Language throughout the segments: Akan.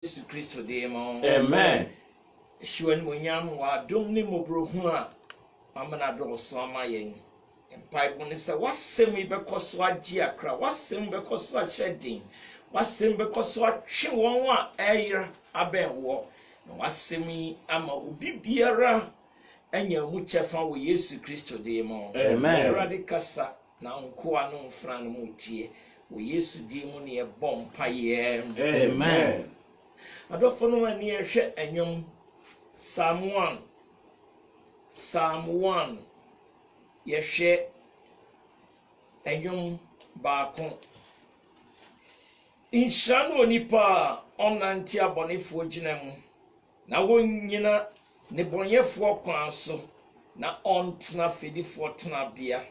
Yesu Kristo demo. Amen. Shwen munyam wa dom ni mobrohu a amana do so ama yen. Bible ni say wasem ibekoso agi akra, wasem bekoso ahedin, wasem bekoso atwe won a eyra abenwo. Na wasem ama obi biara anya mu chefa wo Yesu Kristo demo. Amen. Radikasa na nko anu mfra no mutie. Wo Yesu dimo ne ebom paye. Amen. Adofo no ani ehwe enyom Psalm 1 yehwe enyom baako inshano nipa onanti abonefo gina mu na wonyina ne bonyefo kwan so na ontna fedifo tena bia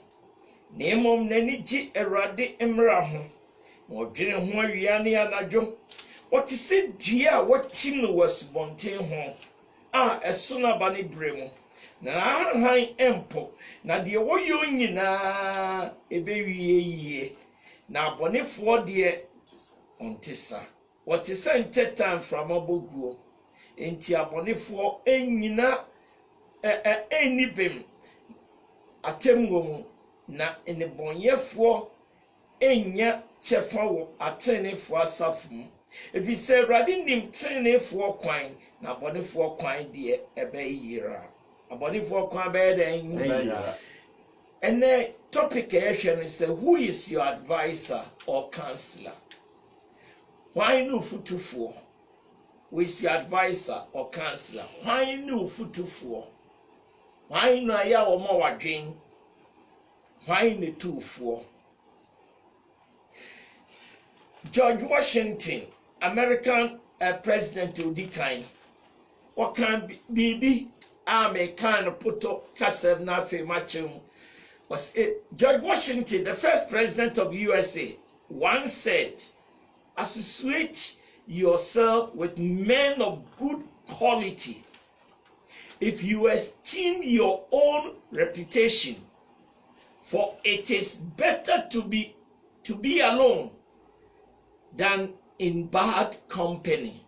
na emom nani gi Awurade emra ho na odwene ho awia ne anadwo what is it dia what team no was bonten ho eso na ba ne bremu na han empo na de woyo nyina ebewie yie na abonefo de ontisa what is time from aboguo enti abonefo enyina enibem atemwo na enebonyefo enya chefa wo atenefo asafum if you say Awurade nim tenefo kwan na abonefo kwan de ebeyira abonefo kwan be den and the topic is who is your advisor or counselor? Why no futufo? Who is your advisor or counselor? Why no futufo? Why no ya o mo wadwen? Why no tufo? George Washington, American president Odikan. What can be American puto kasem na fe machum was it George Washington, the first president of USA, once said, associate yourself with men of good quality. If you esteem your own reputation, for it is better to be alone than in bad company.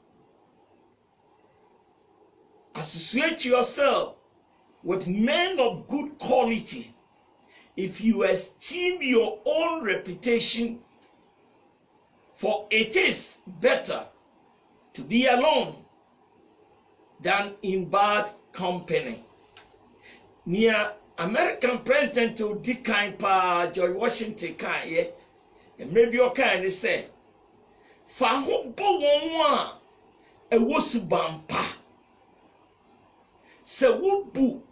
Associate yourself with men of good quality. If you esteem your own reputation, for it is better to be alone than in bad company. Near American President Odikan pa George Washington kan ye, maybe your kind they say, fa ho bo won a wosubampa. Se wubu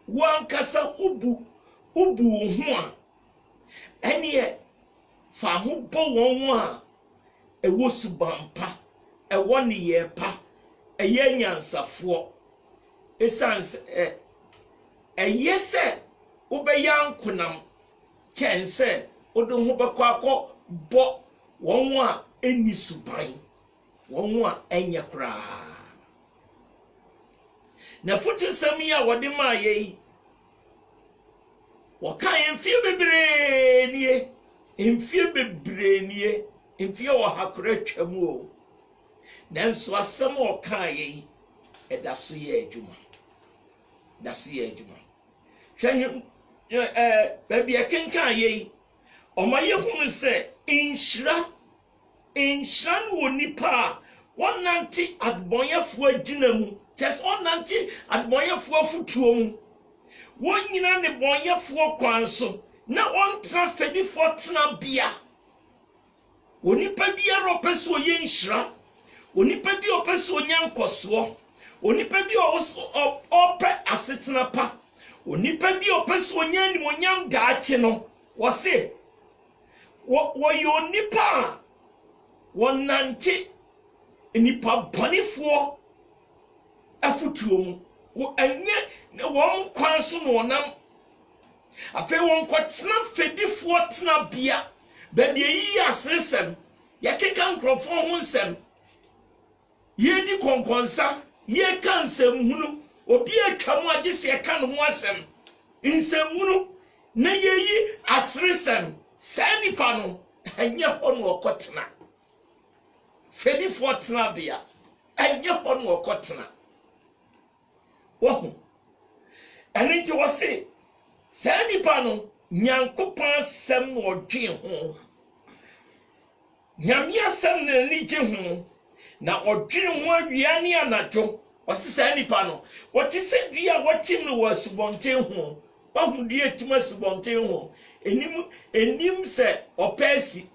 wankasa ubu ho a ene fa ho bo won a ewosubampa ewone ye pa eye nyansafo essence eyese obeyankonam chense odo ho bekọ bo won a eni suban won a enya kra na futu sami a wode ma ye wakan mfie bebre nie mfie wo hakra twam o nanso asem o kan ye edaso ye adwuma hwan baby akenkan ye omaye hu se inshira no nipa wonanti adbonyafo agina mu just onanti adbonyafo afutuo mu wonyina ne bonyafo kwan so na ontra fedifo tena bia onipa bia ropeso ye nshira onipa bia opeso nyankoso onipa bia ope asetena pa onipa bia opeso nyani monyam daache no wose wo yo nipa wonanti nipa bonifo afutuo mu wo anye ne won kwan so no nam afi won kwatena fedifo tena bia ba de yi asresem yakeka nkrofo ho nsem ye di konkonsa ye kan nsem hunu obi atwa mu agese ye kan ho asem nsem hunu na ye yi asresem sanipa no anya ho no okotena fedifo tena bia enye ho no okotena wo eni ti wo se sa nipa no Nyankopon asem no odwen ho nyame asem na ni gye ho na odwen ho awia ne anajo osisa nipa no woti se dua wotim no wasubonten ho wahu dua tim asubonten ho enim se opesi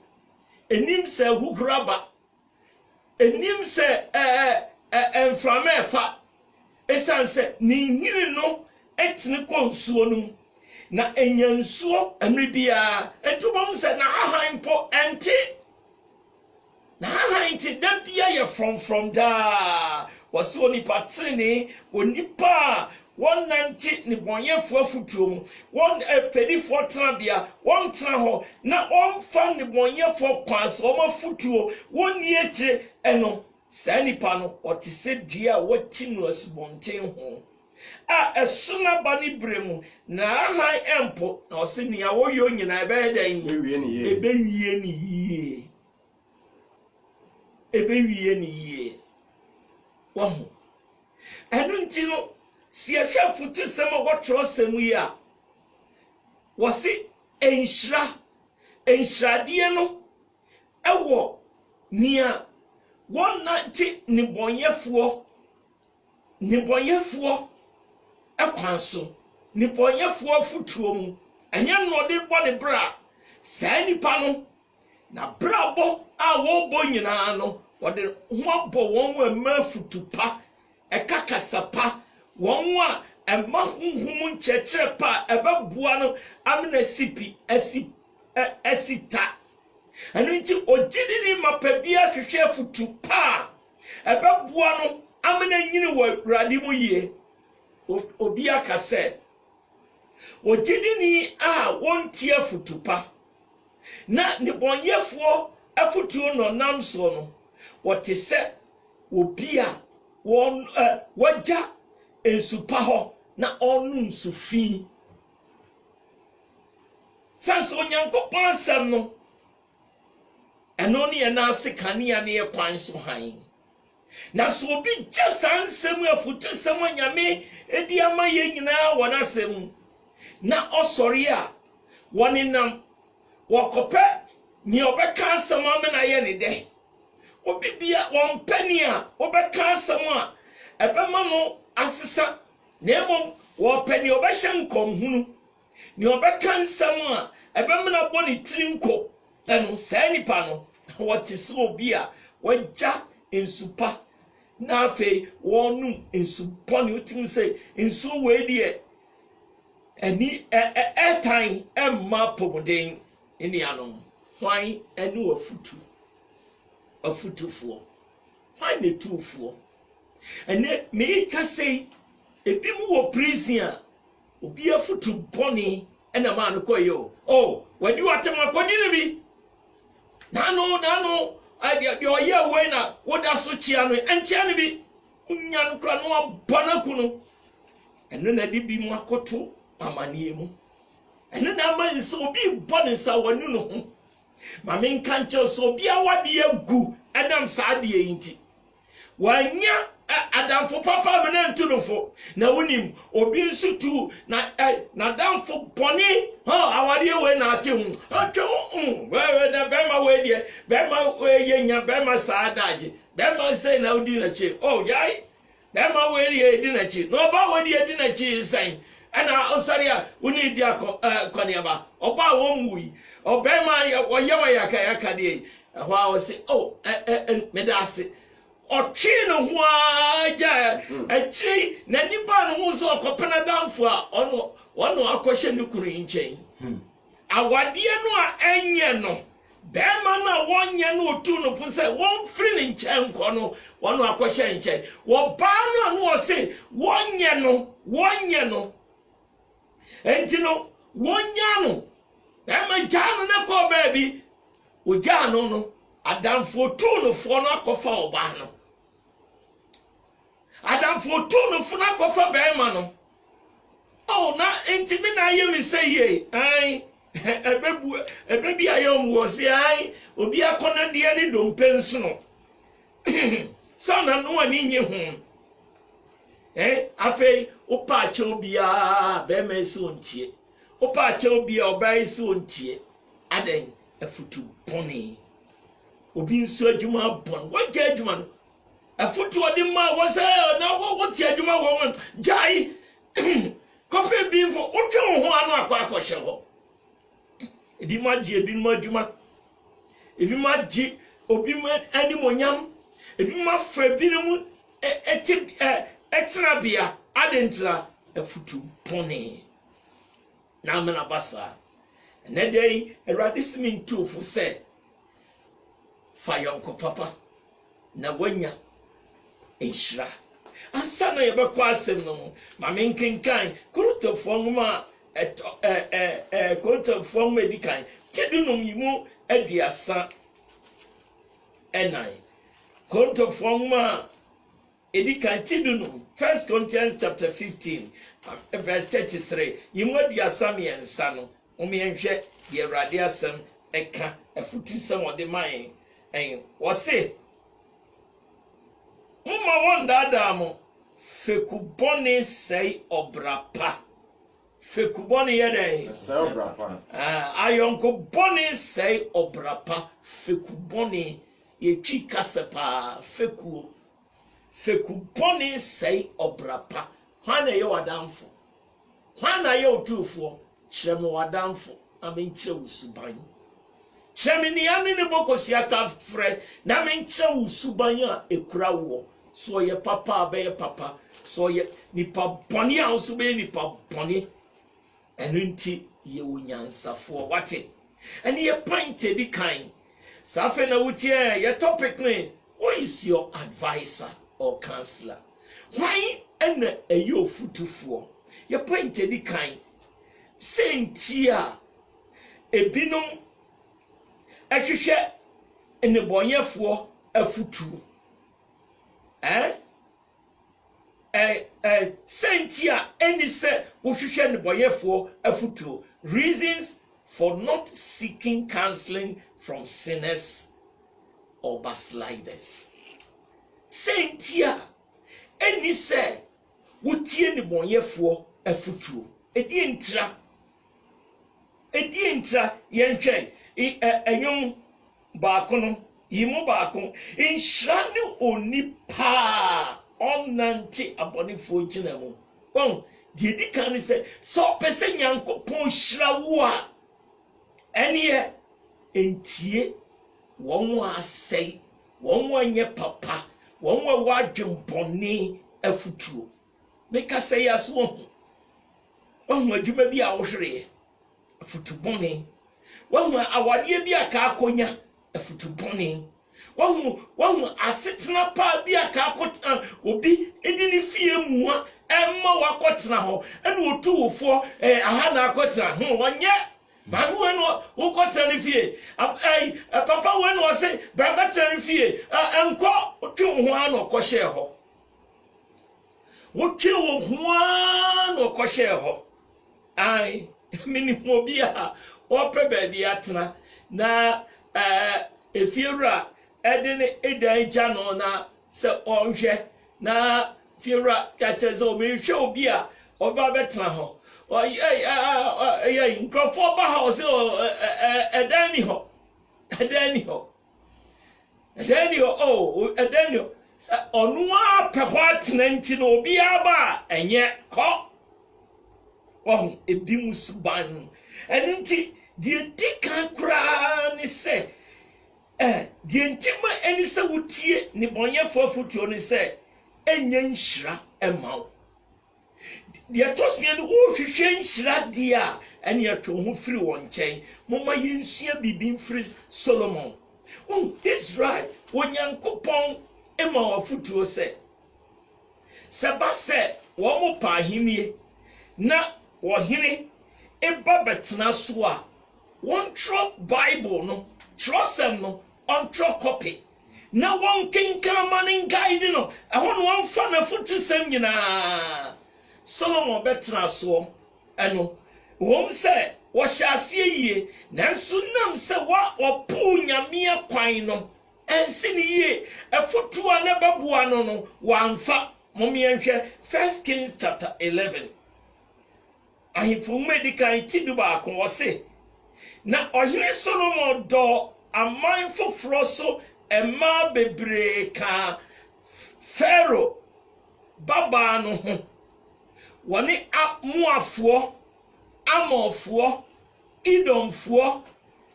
enim se hukuraba enim se enflamefa esanse ni nhiri no etini konsuo no na enyansuo amribia etubom se na hahan po enti na hahan ti da bia ye from da waso ni patrine onipa won nanti ni bonyefo afutuo mu won efedifo tena bia won tena ho na on fa ni bonyefo kwaso ma futuo won ni eche eno sa nipa no otise dua watim no asubonten ho esuna bani bremu na han empo na osini ya woyo nyina ebe dan ebe wiye ni yie wahu enu ntino si ehwa futu sem wotro sem yi a wosi enhyirade no ewo nia wonna ti nibonyefo ekwanso nibonyefo afutuo mu enya no de bo ne bra sa nipa no na brabo a wo bo nyina no wode ho bo won ma futupa ekakasapa won a ema hunhum ncheche pa ebabua no amna sipi esita anunti ogidi ni mapabia hwehwe futupa ebabua no amna nyini wa rade mu yie obi akase ogidi ni a wontie futupa na nibonyefo afutuo no namso no wote se obi a won waja ensupa ho na onu nsufi sanso Nyankopon asem no eno ne na asekania ne kwan so han na so obi jasansem afutu sem nyame edi ama ye nyina wona asem na osori a woninam wokope ni obeka asem amena ye ne de obi bia won pani a obeka asem a ebema no asisa nemo wo pani obehye nkomhunu ni obeka nsem a ebema na boni trinko eno sa nipa no wotise obi a waja ensupa na afi wonu ensupa ni otim se ensu we eni airtime emma pomoden eni anom hwan eni afutufo hwan ne tufo ene me ka sei ebi mu wo prison a obi afutu boni ena ma no koyo wadi watema kodi ne bi nano de oye we na woda so chia no enchia ne bi unya no kra no abana kunu eno na di bi mu akoto amanie mu eno na ma so obi boni sa wanu no ho ma men kan che so obi awade agu adam sa de yinti wanya adamfo papa mena ntunofo na wonim obi nsutu na damfo boni awade we na ate hu we da bema we die bema we yenya bema saadaje bema say na odi na chi yai bema we di na chi no ba we di na chi san ana osaria uni di akoniaba oba wo mui obema oyema yakaya de hwa o say medase otwe no ho aja echi na nipa no ho so okopena damfo a ono akohye ne kuru nchen awade no a enye no bema na wonye no otu no fu se won free ne nchen ko no ono akohye nchen wo ba no o se wonye no enti no wonya no bema jano na ko baabi o jano no adamfo tu no fo no akofa oba no adamfo tu no fo no akofa bema no na enti me na ye mi say ye ai ebebi ayom wo se ai obi akona de ani dompenso no so na no ani nye ho afei opa acho bia be me so ntie opa acho bia obai so ntie aden afutu poni obi nso adwuma bon wagya adwuma no afutu odi ma wo se na wo tie adwuma wo jai kope bi fo otwe ho anu akwa hye ho ebi ma ji ebi ma adwuma ebi ma ji obi ma animonyam ebi ma fra bi mu etina bia adentra afutu poni na amena basa na dey erade simin tufo se fa yonko papa na wanya enhira ansa na yebekọ asem no ma menkenkan kurutofo ngoma kurutofo medikan tidunum yimu aduasa enai kurutofo ngoma edikan tidunum 1 Corinthians chapter 15 verse 33 yimu aduasa miensa no omienhwe de erade asem eka afutisem ode man wose mma wonda adamo fekubone sei obrapa fekubone yede sei obrapa ayonko bone sei obrapa fekubone yechi kasepa fekubone sei obrapa hwana ye wadamfo hwana ye otufo kyereme wadamfo amenkye usuban kyereme ane ne bokosi atafre na amenkye usuban a ekura wo so ye papa abe papa so ye nipa boni a so be nipa boni enu nti ye wonyansafo wate ene ye point di kan safe na wutie ye topic ne who is your advisor or counselor why ene eyo futufo ye point di kan sentia ebinom ehwehwe ene bonyefo afutu sentia eni se wo hwehwe ne boyefo afutu reasons for not seeking counseling from sinners or backsliders sentia eni se wo tie ne boyefo afutu edi entra yenhwe enyum baakono yimu baako inhrane onipa onanti abonifo gina mu won de di kan se so pese nyankopon hirawo a ene entie won asai won wanye papa won wa adwemponi afutuo meka say yaso won adwuma bi a wo hwere afutuboni won awade bi aka akonya afutuboni won asetena pa bi aka akota obi edini fie muwa emma wakotena ho ene otuwofo aha na akotena ho wonye babu eno ukotena ni fie papa wenu wase baba tena fie enko otwe ho ano kohye ho wotwe ho ano kohye ho ai mini mobia ope baby atena na efiura edene edan jano na se onhwe na fiura ya chezo me hwe obi a oba betena ho nkrofo ba house edani ho onu apehwa atena nti na obi aba enye ko won ebi musuban enunti die dika kra ni se die ntima eni se wutie ni bonyefo afutuo ni se enye nhira emawo die tosmia ni wo hwehwe nhira dia eni atwo ho firi won chen moma yensua bibi mfiri Solomon Israel wonyankopon ema afutuo se seba se wo mo pa ahimie na wo hene eba betena so a won tro Bible no trosem no on tro copy na won kinkan manin guide no ehon won fa na futusem nyina Solomon betena so eno won se wo hyase yie nanso nam se wa opu nyame akwan no ensi ni ye efutu ana babua no wamfa momienhwe 1 Kings chapter 11 ahifo medical tiduba ko wose na ohire Solomon do aman foforo so ema bebre ka Pharaoh baba no ho woni Moabfo Amonfo Edomfo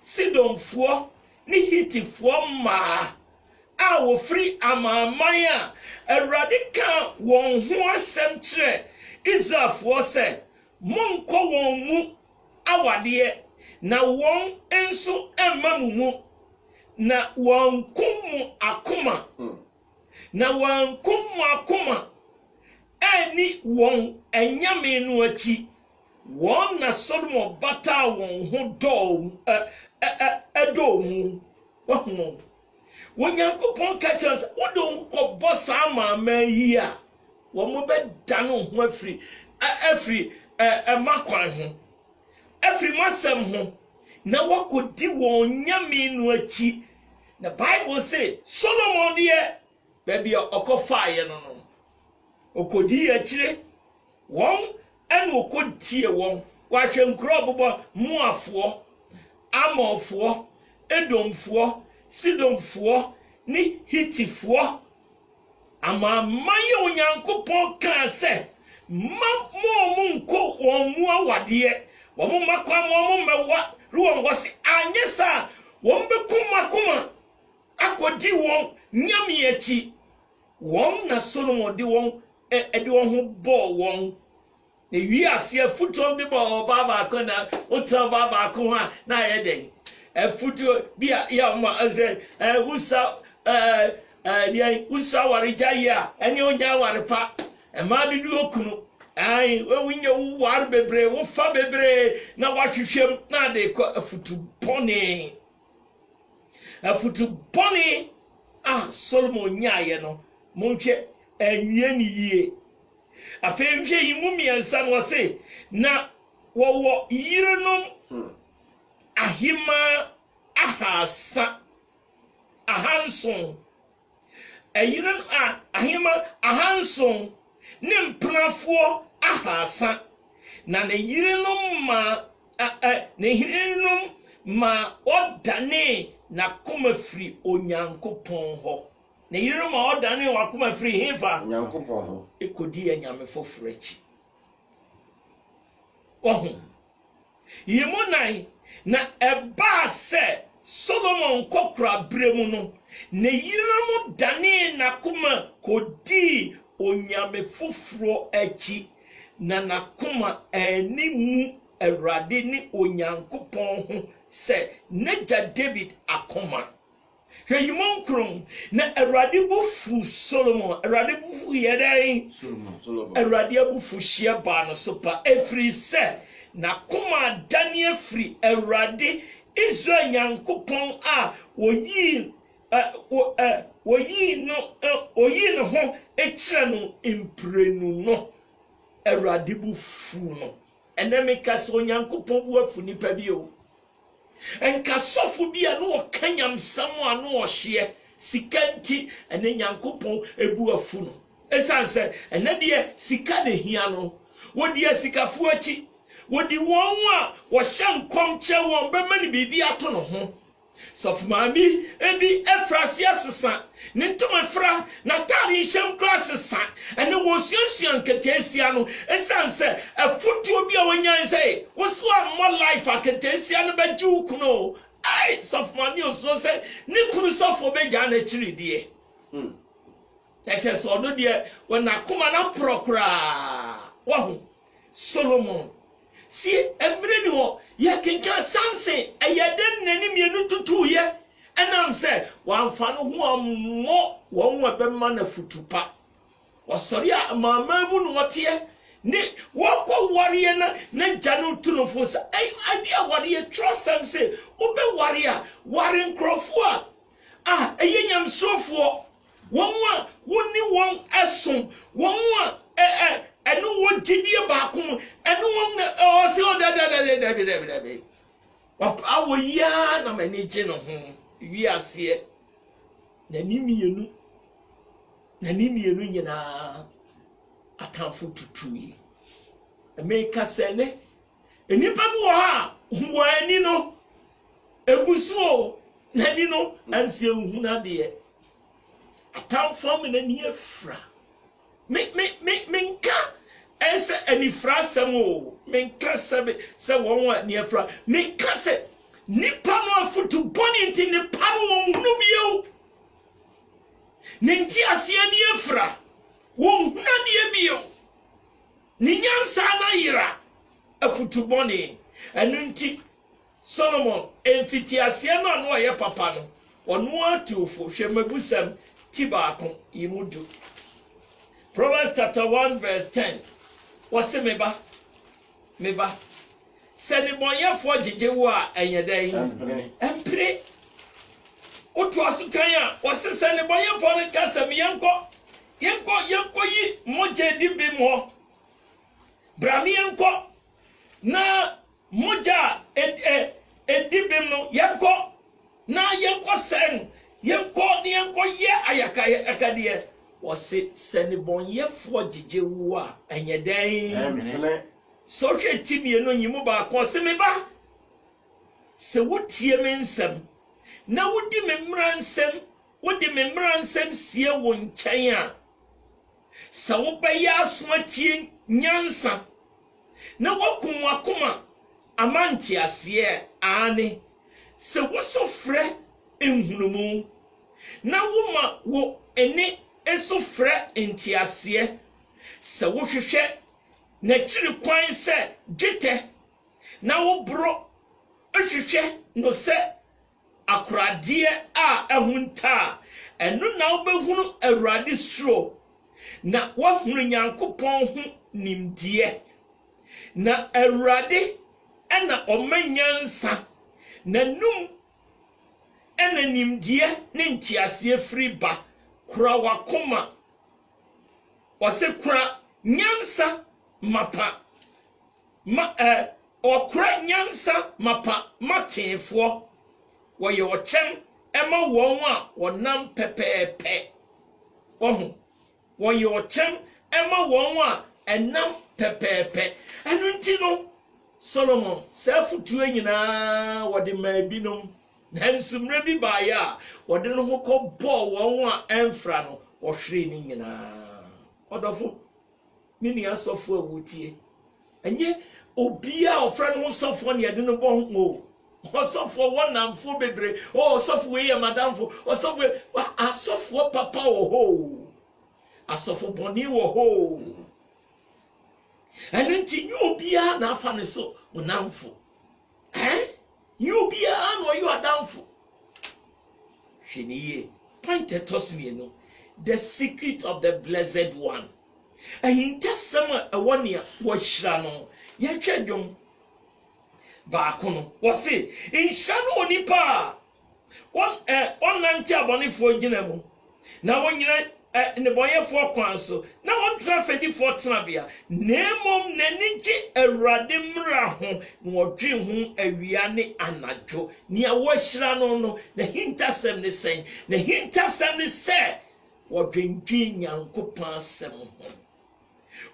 Sidomfo ni Hittifo ma a wo free amaman a Awurade ka won ho asem kire Israelfo se monko won mu awade na won enso emamumu na won kumu akoma na won kumu akoma ani won enyame no achi won na Solomon bata won ho do edomu wohmo wonyankopon ka chance wodon ko bossa mama yi a wo mo be dano ho afri makwan ho afri masem ho na wakodi won nyame no achi na Bible say Solomon de baby okofa ye no okodi akire won enu okodie won wahwe nkro bobo Moabfo Amonfo Edomfo Sidomfo ni Hittifo amaman onyankopon kan se mo nko won mu awade won makwa mo mewa ruwan wasi anyesa won be kuma akodi won nyame achi won na Solomon di won edi won ho bo won e wi ase afuto bi bo baba ko na uta baba ko ha na ye den afuto bi ya ma aze usa dia usa warija ya eni onya warepa e ma bi du okunu ai we winye wo war bebre wo fa bebre na wahwehwem na de ko afutu boni Solomon nyaaye no monhwe anwie ni yie afenhwe yi mumiensa no se na wo yirenom ahima ahasa ahanson ayiren ahima ahanson ne mprafo ahasa na ne yirenom ma odane na koma firi onyankopon ho ne yirenom odane wa koma firi hefa onyankopon ho ekodi anyame foforo achi yimonai na eba se Solomon kokra bremu no ne yirenom dane na koma kodi onyame foforo achi na kuma animu Awurade ni onyankopon ho se neja David akoma hweyimon krom na Awurade bufu Solomon Awurade bufu yedai Solomon Awurade bufu hia ba no so pa efri se na kuma Daniel free Awurade Israel nyankopon a oyi no ho ekira no imprenu no Awurade bufu no enemika so nyankopon bu afu nipa bi o enka sofo bi a no kanyam samo a no hye sikanti ene nyankopon ebu afu no esanse ene de sika de hia no wodi asikafu achi wodi won a wo hyankom che won be mani bibi ato no ho sofmami ebi efrase asesa ne ntomafra na tari hyem klasesa ene wo suasuan ketesia no esanse afutuo bi a wonyan sei wo so ammo life aketesia no bagiu kuno ai sofmami oso se ne kunu sofo beja na chiridie tete so do de wona kuma na prokura wo Solomon si emre ni ho ya kenka Samson eyeden nani mienu tutu ye enam se wamfa no ho ammo wonwa bemma na futupa osori a mama mu no wote ne wokọ warrior na janu tunofo sa ade a warrior trust Samson obe warrior warring crofo a eyenyam sofo wonwa woni won asom wonwa enu wo jidie ba kom enu won o se o da awo ya na mani je no ho wi ase na nimienu nyina atamfo tutui America sene enipa bi wo ha wo ani no eguso na ni no anse ehuna de atamfo me na ni afra menka ese anifra sem o menka se won ni afra menka se nipa no afutu boni nti nipa no won hunu bio nenti ase ani afra won huna de bio ni nyansa na yira afutu boni enu nti Solomon enfiti ase no ye papa no ono atufo hwemabusam tibaako yimudu Proverbs chapter 1 verse 10 wase meba sani bonyefo gigewo a enyedan empire otu asukan a wase sani bonyefo ne kasam yenko yi moje di bi mo brami yenko na moja edibim no yenko na yenko sen yenko ye ayaka akade wase sani bonyefo gigewo a enyedan so hwe timie no nyimu ba ko se me ba se wotie me nsem na wodi me mmra nsem sie wo nkyɛn a sa wo bɛyɛ asoatie nyansa na wakum akoma amanti ase ane se wo so frɛ enhunumu na woma wo ene eso frɛ ntiase se wo hwehwɛ na chiri kwan se dwete na wo bro ehwehwe no se akorade a ehunta enu na wo behunu awurade suro na wo hunu nyankopon hu nimdie na awurade ena omanyansa na num ena nimdie ne ntiase firi ba kura wakoma wase kura nyansa mapa okra nyansa mapa matefo wo ye ochem ema won a wonam pepepe wo ye ochem ema won a enam pepepe enu nti no Solomon sefutu nyina wode maabinom nansumre bi baaya wode no ho kɔbɔ won a emfra no wo hwere ni nyina odofo mini asofo awutie enye obia ofra no sofo ne yede no bo osofo wonamfo bebre osofo we ye madamfo osofo asofo papa wo ho asofo boni wo ho enenti nyu obia na afa ne so wonamfo nyu obia no yo adamfo hweniye point etosmie no the secret of the blessed one ahintasama ewonia wo hira no ye twadwom ba kono wo se insha no onipa nante abonefo gina mu na wonyina ne boyefo kwan so na won trafedi for tenabia nemom naninche awurade mra ho wodwe ho awia ne anadwo ne wo hira no na hintasam ne sen na hintasam ne se wodwendwe nyankopon asem ho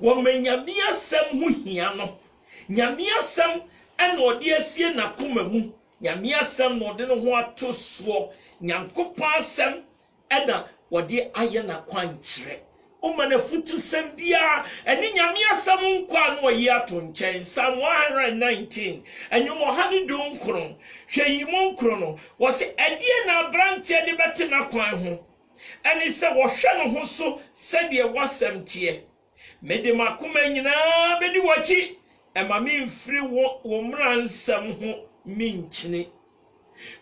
womanyamia sem ho hia no nyamia sem ena ode asie na koma mu nyamia sem no de no ho ato so nyankopon asem ena wode aye na kwankyere o mana futu sem bia eni nyamia sem nkwa no yi ato nkyɛn Psalm 119 enyo ha ne do nkron hwɛ yi mo nkron no wo se edie na branche de bete na kwan ho eni se wo hwɛ no ho so sɛ de wasɛm tie mede makoma nyina bedi wachi ema me mfiri wo mransam ho minkyini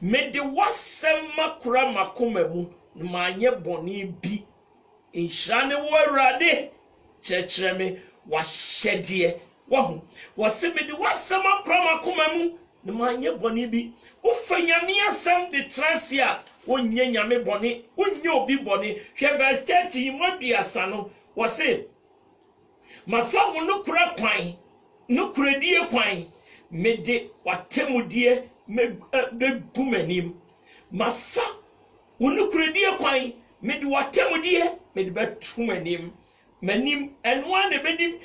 mede wasɛm makora makoma mu manye boni bi inshane wo awurade kyerɛkyerɛ me wahyɛdeɛ wo se mede wasɛm makora makoma mu manye boni bi wo fa nyame asɛm de transe a wonye nyame boni wonye obi boni hwɛ verse 30 moduasa no wo se mafa wo no kura kwan no kuradie kwan mede watemudie me gumanim mafa Wonu kuredie kwan me di watemudie me di betum anim manim eno an ebedim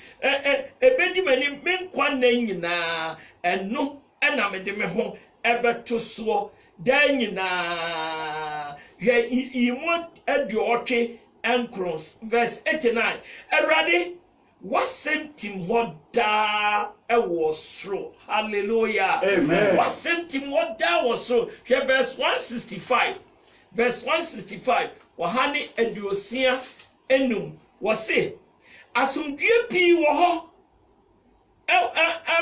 ebedim anim me nkwa na nyina eno na me de me ho ebeto so da nyina ye yimu aduotwe enkros verse 89 Awurade wasem tim ho da ewo soro hallelujah amen wasem tim ho da wo soro verse 165 verse 165 wahane aduosia enum wose asomdue pii wo ho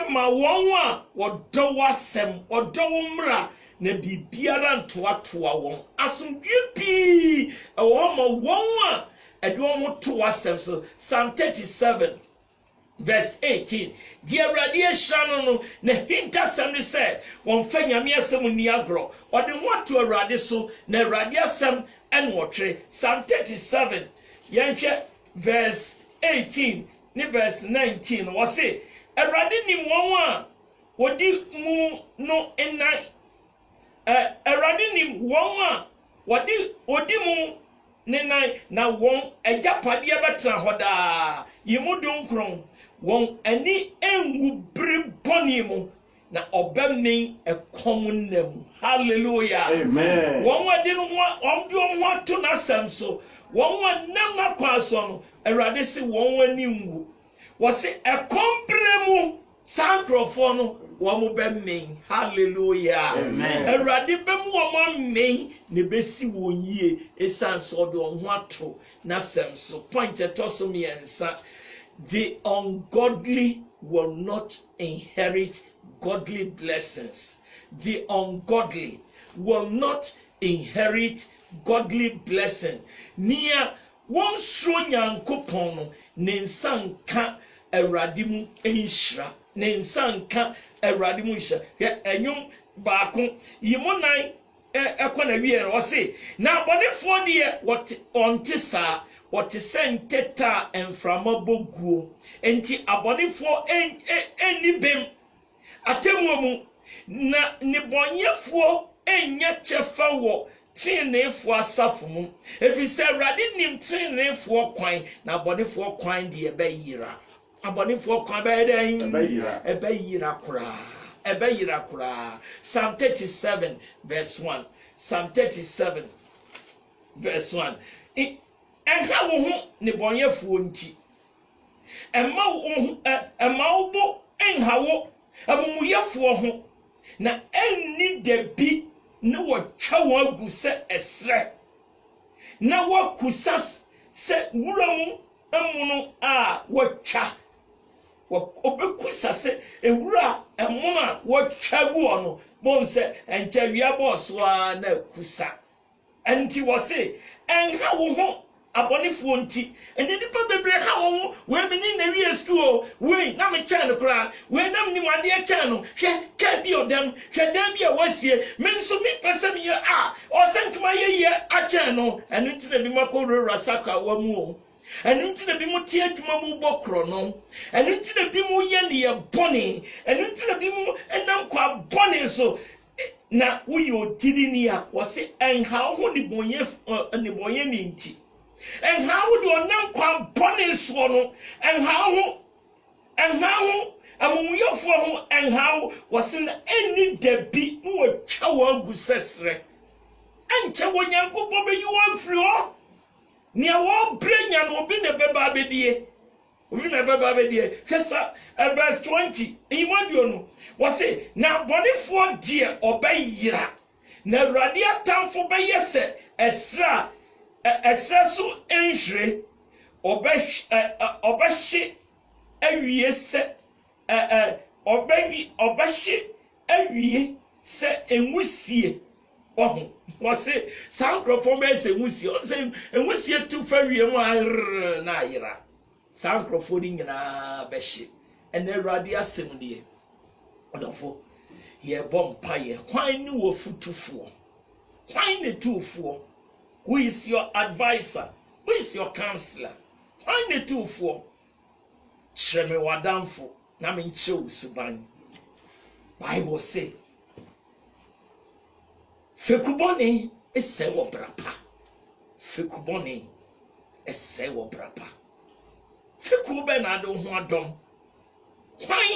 ma won a wodo wasem wodo mra na bibiara ntoatoa won asomdue pii wo ma won a ede won to wasem so Psalm 37 verse 18 di Awurade ehia no na hinta sem ne se won fa nyame asem ni agro ode ho to Awurade so na Awurade asem en wotwe Psalm 37 yenhwe verse 18 ni verse 19 wose Awurade ni won a wodi mu no enai Awurade ni won a wodi mu nenai na won agapade betra hoda yimu dunkron won ani enwu briboni mu na obamni ekom nam hallelujah amen won wadi no omdu ho to na sam so won wanam na kwaso no Awurade se won wani nwu wo se ekom bremu sankrofo no wo mo bemmen hallelujah amen Awurade bem wo mo men ne besi won yie esanso de on ho ato na sam so point etoso me ensa the ungodly will not inherit godly blessings. The ungodly will not inherit godly blessing. Nia won so nyankopon no ne nsanka Awurade mu enhira ne nsanka Awurade mu nhira enyum baako yimunan ekona wiye o se na abonefo de what ontisa what senteta enframa boguo enti abonefo enibem atemu mu na nibonyefo enya chefa wo tinefo asafo mu efise Awurade nim tinefo kwan na abonefo kwan de ebeyira abonefo kwan ebeyira kura Psalm 37 verse 1 Psalm 37 verse 1 enha wo ho ne bonyefo nti emma wo bo enha wo amumuyefo ho na enni debi ne wo twa wo agu se esre na wo kusas se wuramu amuno a wo twa wo obekusase ewura emuna wo twa gu ono bon se encha wia boss wa na kusa enti wo se enha wo ho abonefo nti ene nipa bebre ha wo we meni na wi school we na me chan kra we nam ni wade chan no hwe ka bi odam hwe dan bi a wasie me so me pese me a o sankuma ye a chan no enu nti na bi makoro rasaka wa mu o enu nti na bi mu tie adwuma mu bokro no enu nti na bi mu ye ne ye bone enu nti na bi mu enam kwa bone so na wo yo tidini a wo se enha ho ni bonye ni nti and how do on kwa bonus one and how amuyofo ho and how was in any debi no twa gu sesre anche wonyankopon be you wan free o ne wo brenya no obi na beba bedie hesa verse 20 imadio no was say na bonifo die obayira na Awurade atamfo be yese esra esesu enhre obehye awie se obehye awie se enwusie ohun wose sankrofo be se enwusie o se enwusie tu fa wie mu na ayira sankrofo ni nyina behye ene Awurade asem nie odofo ye bompa ye kwan ni wo futufo kwan ne tufo. Who is your advisor? Who is your counselor? Find the two for Shreme Wadamfo. Namin Cho Suban. Bible say Fekuboni ɛsɛe wɔ brapa fekubɔne ɛsɛe wɔ brapa feku bɛ na ade ho adɔm hwan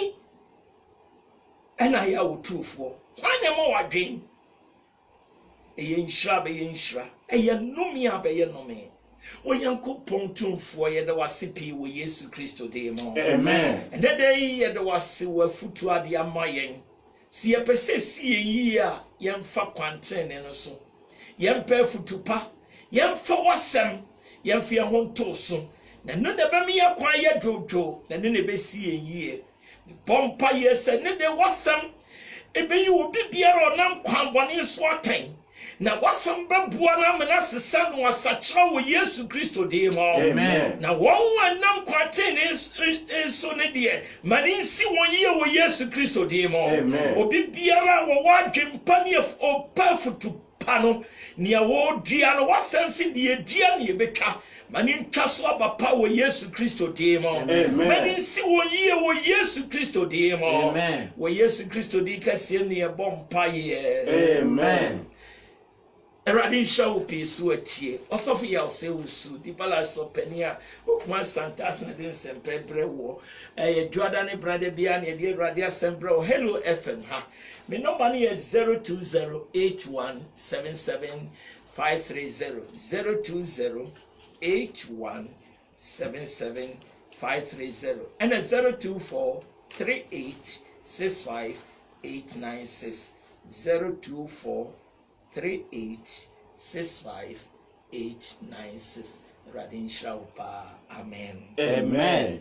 ɛna yɛ wotufoɔ hwan na ma wadwen ɛyɛ nhyira bɛyɛ nhyira ɛyɛ nnome a bɛyɛ nnome Onyankopɔn tumfoɔ yɛda wase pii wɔ Yesu Kristo din mu. Amen. Ɛnɛ da yi yɛda wase wɔ afutu ade ama yɛn. Si yɛpɛ sɛ si yɛn yie a yɛmfa kwantene no so. Yɛmpɛ afutu pa. Yɛmfa wasɛm. Yɛmfa yɛn ho nto so. Na no na bɛmi yɛ kwan yɛ dwodwo. Na no na bɛsi yɛn yie. Bɔ mpa yɛ sɛ ne de wasɛm ɛbɛyi obi biara ɔnam kwan bɔne so atɛn. Na wasam bɛboa na amena sesa no asakyerɛ wɔ Yesu Kristo din mu. Amen. Na wɔn anam kwate so ne deɛ mane nsi wɔn yie wɔ Yesu Kristo din mu. Amen. Obi biara wɔwɔ adwempa ne ɔpa futu pa no nea wɔdua no wasɛm si deɛ dua ne yɛbɛtwa mane ntwa so aba pa wɔ Yesu Kristo din mu. Amen. Mane nsi wɔn yie wɔ Yesu Kristo din mu. Amen. Wɔ Yesu Kristo din kɛseɛ ne yɛbɔ mpaeɛ. Amen. Eradi nshawo pe so atie osofo ya ose usu di bala so pania okuma santas na den sempe brewo dwada ne brother bia na de eradi asembre o Hello FM ha me number ne is 0208177530 0208177530 and 0243865896 0243865896 Radin Shraupa. Amen. Amen.